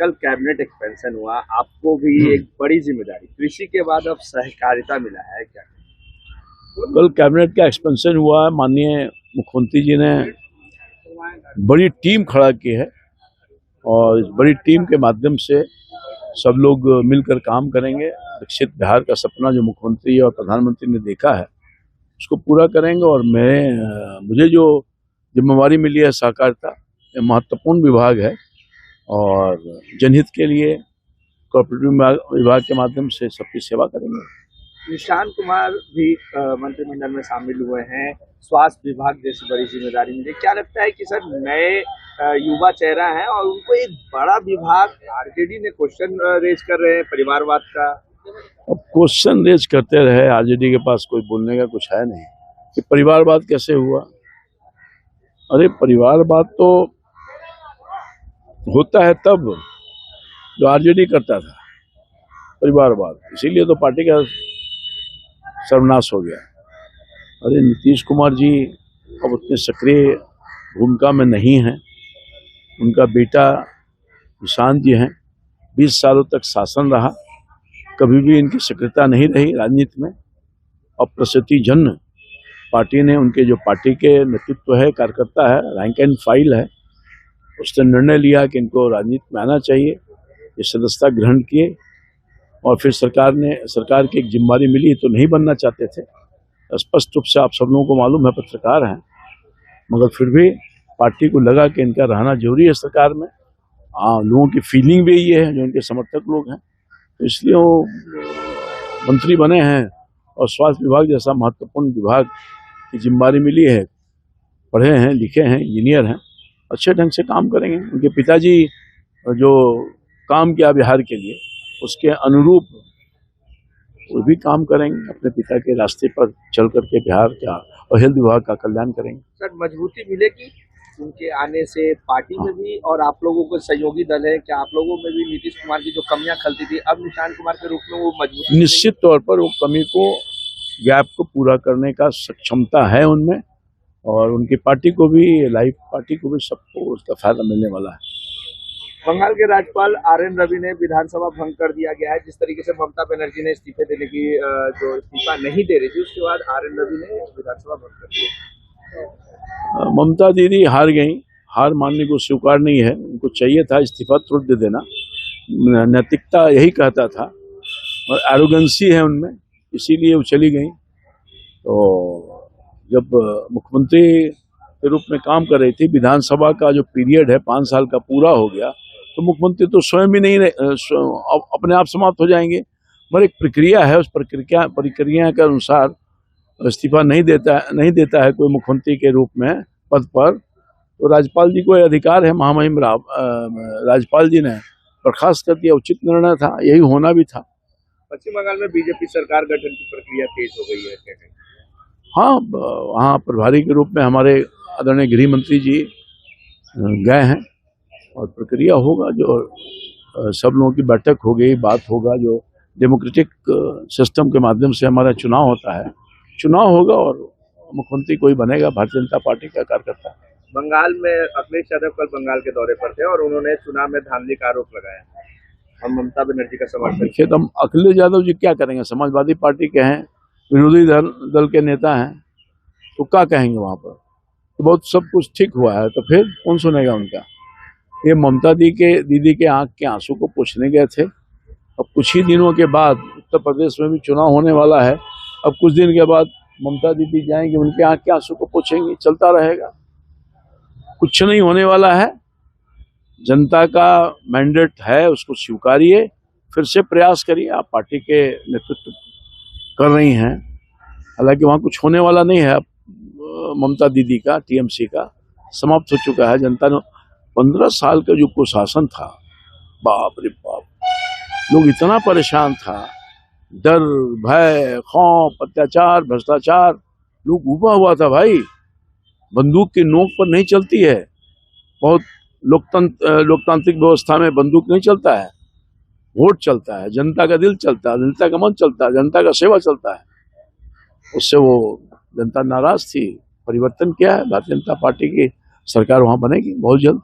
कल cabinet expansion हुआ, आपको भी एक बड़ी जिम्मेदारी, कृषि के बाद अब सहकारिता मिला है क्या? कल कैबिनेट का एक्सपेंशन हुआ है। माननीय मुख्यमंत्री जी ने बड़ी टीम खड़ा की है और इस बड़ी टीम के माध्यम से सब लोग मिलकर काम करेंगे। विकसित बिहार का सपना जो मुख्यमंत्री और प्रधानमंत्री ने देखा है उसको पूरा करेंगे। और मुझे जो जिम्मेवारी मिली है सहकारिता, ये महत्वपूर्ण विभाग है और जनहित के लिए कोऑपरेटिव विभाग के माध्यम से सबकी सेवा करेंगे। निशांत कुमार भी मंत्रिमंडल में शामिल हुए हैं, स्वास्थ्य विभाग जैसी बड़ी जिम्मेदारी मिली। क्या लगता है कि सर नए युवा चेहरा है और उनको एक बड़ा विभाग, आरजेडी ने क्वेश्चन रेज कर रहे हैं परिवारवाद का। अब क्वेश्चन रेज करते रहे, आरजेडी के पास कोई बोलने का कुछ है नहीं कि परिवारवाद कैसे हुआ। अरे परिवारवाद तो होता है तब जो आरजेडी करता था परिवारवाद, इसीलिए तो पार्टी का सर्वनाश हो गया। अरे नीतीश कुमार जी अब उतने सक्रिय भूमिका में नहीं हैं। उनका बेटा निशांत जी हैं, 20 सालों तक शासन रहा, कभी भी इनकी सक्रियता नहीं रही राजनीति में। अप्रसिद्धि जन पार्टी ने उनके जो पार्टी के नेतृत्व है, कार्यकर्ता है, रैंक एंड फाइल है, उसने निर्णय लिया कि इनको राजनीति में आना चाहिए। ये सदस्यता ग्रहण किए और फिर सरकार की एक जिम्मेदारी मिली तो नहीं बनना चाहते थे। स्पष्ट रूप से आप सब लोगों को मालूम है, पत्रकार हैं, मगर फिर भी पार्टी को लगा कि इनका रहना जरूरी है सरकार में। लोगों की फीलिंग भी ये है, जो इनके समर्थक लोग हैं, तो इसलिए वो मंत्री बने हैं और स्वास्थ्य विभाग जैसा महत्वपूर्ण विभाग की जिम्मेदारी मिली है। पढ़े हैं, लिखे हैं, इंजीनियर हैं, अच्छे ढंग से काम करेंगे। उनके पिताजी जो काम किया बिहार के लिए, उसके अनुरूप वो भी काम करेंगे, अपने पिता के रास्ते पर चल करके बिहार का और हेल्थ विभाग का कल्याण करेंगे। सर मजबूती मिलेगी उनके आने से पार्टी में भी, और आप लोगों को सहयोगी दल है, क्या आप लोगों में भी नीतीश कुमार की जो कमियां खलती थी अब निशांत कुमार के रूप में वो मजबूती? निश्चित तौर पर वो कमी को, गैप को पूरा करने का सक्षमता है उनमें, और उनकी पार्टी को भी, लाइफ पार्टी को भी, सबको उसका फायदा मिलने वाला है। बंगाल के राज्यपाल आर.एन. रवि ने विधानसभा भंग कर दिया गया है। जिस तरीके से ममता बनर्जी ने इस्तीफे देने की जो इस्तीफा नहीं दे रही थी, उसके बाद आर.एन. रवि ने विधानसभा भंग कर दिया। ममता दीदी हार गई, हार मानने को स्वीकार नहीं है। उनको चाहिए था इस्तीफा तुरंत दे देना, नैतिकता यही कहता था, और एरोगेंसी है उनमें, इसीलिए वो चली गई। तो जब मुख्यमंत्री के रूप में काम कर रही थी, विधानसभा का जो पीरियड है 5 साल का पूरा हो गया, तो मुख्यमंत्री तो स्वयं भी नहीं अपने आप समाप्त हो जाएंगे। मगर एक प्रक्रिया है, उस प्रक्रिया के अनुसार इस्तीफा नहीं देता है कोई मुख्यमंत्री के रूप में पद पर, तो राज्यपाल जी को यह अधिकार है। महामहिम राज्यपाल जी ने बर्खास्त कर दिया, उचित निर्णय था, यही होना भी था। पश्चिम बंगाल में बीजेपी सरकार गठन की प्रक्रिया तेज हो गई है। हाँ, वहाँ प्रभारी के रूप में हमारे आदरणीय गृह मंत्री जी गए हैं और प्रक्रिया होगा, जो सब लोगों की बैठक हो गई, बात होगा, जो डेमोक्रेटिक सिस्टम के माध्यम से हमारा चुनाव होता है, चुनाव होगा और मुख्यमंत्री कोई बनेगा भारतीय जनता पार्टी का कार्यकर्ता। बंगाल में अखिलेश यादव कल बंगाल के दौरे पर थे और उन्होंने चुनाव में धांधली का आरोप लगाया और ममता बनर्जी का समर्थन किया। तो अखिलेश यादव जी क्या करेंगे? समाजवादी पार्टी के हैं, विरोधी दल के नेता हैं, तो क्या कहेंगे वहाँ पर? तो बहुत सब कुछ ठीक हुआ है, तो फिर कौन सुनेगा उनका? ये ममता दीदी के आंख के आंसू को पूछने गए थे। अब कुछ ही दिनों के बाद उत्तर प्रदेश में भी चुनाव होने वाला है। अब कुछ दिन के बाद ममता दीदी जाएंगे, उनके आंख के आंसू को पूछेंगे, चलता रहेगा, कुछ नहीं होने वाला है। जनता का मैंडेट है, उसको स्वीकारिए, फिर से प्रयास करिए। आप पार्टी के नेतृत्व कर रही हैं, हालांकि वहाँ कुछ होने वाला नहीं है। अब ममता दीदी का, टीएमसी का समाप्त हो चुका है। जनता ने 15 साल का जो कुशासन था, बाप रे बाप, लोग इतना परेशान था, डर, भय, खौफ, अत्याचार, भ्रष्टाचार, लोग उबा हुआ था भाई। बंदूक की नोक पर नहीं चलती है, बहुत लोकतांत्रिक व्यवस्था में बंदूक नहीं चलता है, वोट चलता है, जनता का दिल चलता है, जनता का मन चलता है, जनता का सेवा चलता है। उससे वो जनता नाराज थी। परिवर्तन क्या है? भारतीय जनता पार्टी की सरकार वहां बनेगी बहुत जल्द।